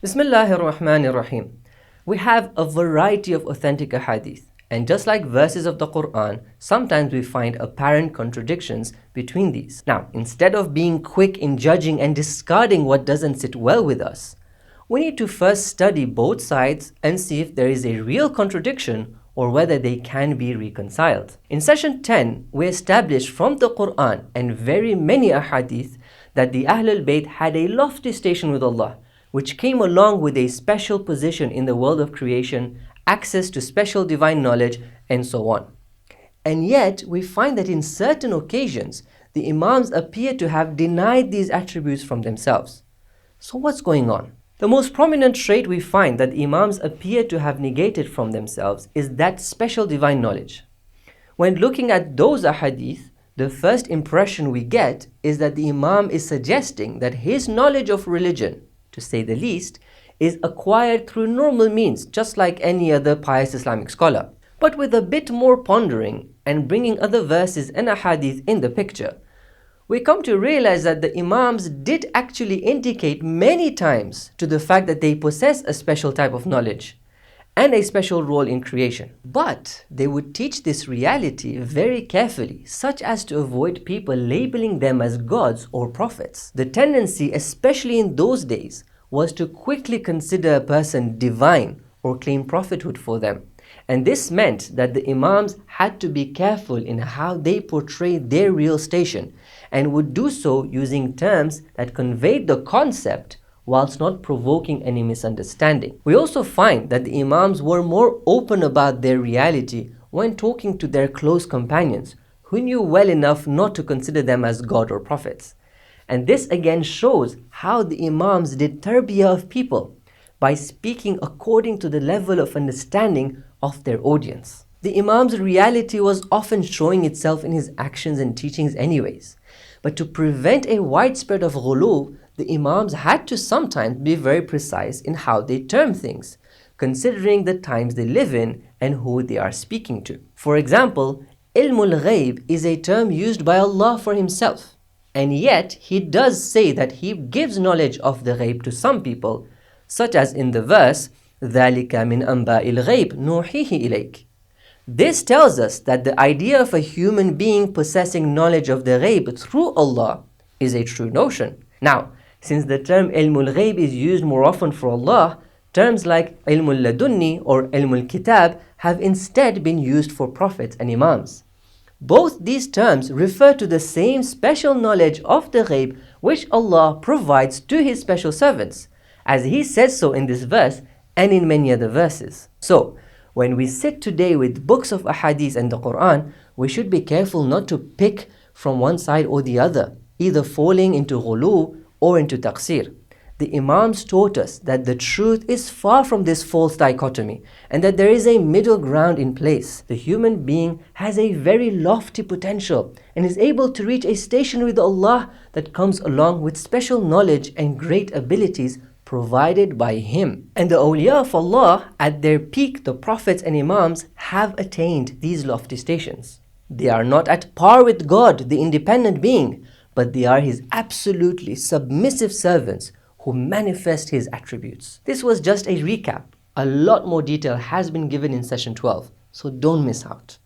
Bismillahir Rahmanir Rahim. We have a variety of authentic ahadith, and just like verses of the Quran, sometimes we find apparent contradictions between these. Now, instead of being quick in judging and discarding what doesn't sit well with us, we need to first study both sides and see if there is a real contradiction or whether they can be reconciled. In session 10, we established from the Quran and very many ahadith that the Ahlul Bayt had a lofty station with Allah, which came along with a special position in the world of creation, access to special divine knowledge, and so on. And yet, we find that in certain occasions, the Imams appear to have denied these attributes from themselves. So what's going on? The most prominent trait we find that the Imams appear to have negated from themselves is that special divine knowledge. When looking at those ahadith, the first impression we get is that the Imam is suggesting that his knowledge of religion, to say the least, is acquired through normal means, just like any other pious Islamic scholar. But with a bit more pondering and bringing other verses and ahadith in the picture, we come to realize that the Imams did actually indicate many times to the fact that they possess a special type of knowledge and a special role in creation. But they would teach this reality very carefully, such as to avoid people labeling them as gods or prophets. The tendency, especially in those days, was to quickly consider a person divine or claim prophethood for them. And this meant that the Imams had to be careful in how they portrayed their real station, and would do so using terms that conveyed the concept whilst not provoking any misunderstanding. We also find that the Imams were more open about their reality when talking to their close companions, who knew well enough not to consider them as God or prophets. And this again shows how the Imams did tarbiyah of people, by speaking according to the level of understanding of their audience. The Imam's reality was often showing itself in his actions and teachings anyways. But to prevent a widespread of ghuluw, the Imams had to sometimes be very precise in how they term things, considering the times they live in and who they are speaking to. For example, ilmul ghayb is a term used by Allah for himself, and yet he does say that he gives knowledge of the ghayb to some people, such as in the verse, ذَلِكَ مِنْ أَنْبَاءِ الْغَيْبِ نُوحِيهِ إِلَيْكَ. This tells us that the idea of a human being possessing knowledge of the ghayb through Allah is a true notion. Now, since the term ilmul ghayb is used more often for Allah, terms like ilmul ladunni or ilmul kitab have instead been used for prophets and Imams. Both these terms refer to the same special knowledge of the ghayb which Allah provides to His special servants, as He says so in this verse and in many other verses. So, when we sit today with books of ahadith and the Quran, we should be careful not to pick from one side or the other, either falling into ghuluw or into taqsir. The Imams taught us that the truth is far from this false dichotomy, and that there is a middle ground in place. The human being has a very lofty potential and is able to reach a station with Allah that comes along with special knowledge and great abilities provided by Him. And the awliya of Allah, at their peak, the prophets and Imams, have attained these lofty stations. They are not at par with God, the independent being, but they are His absolutely submissive servants who manifest His attributes. This was just a recap. A lot more detail has been given in session 12, so don't miss out.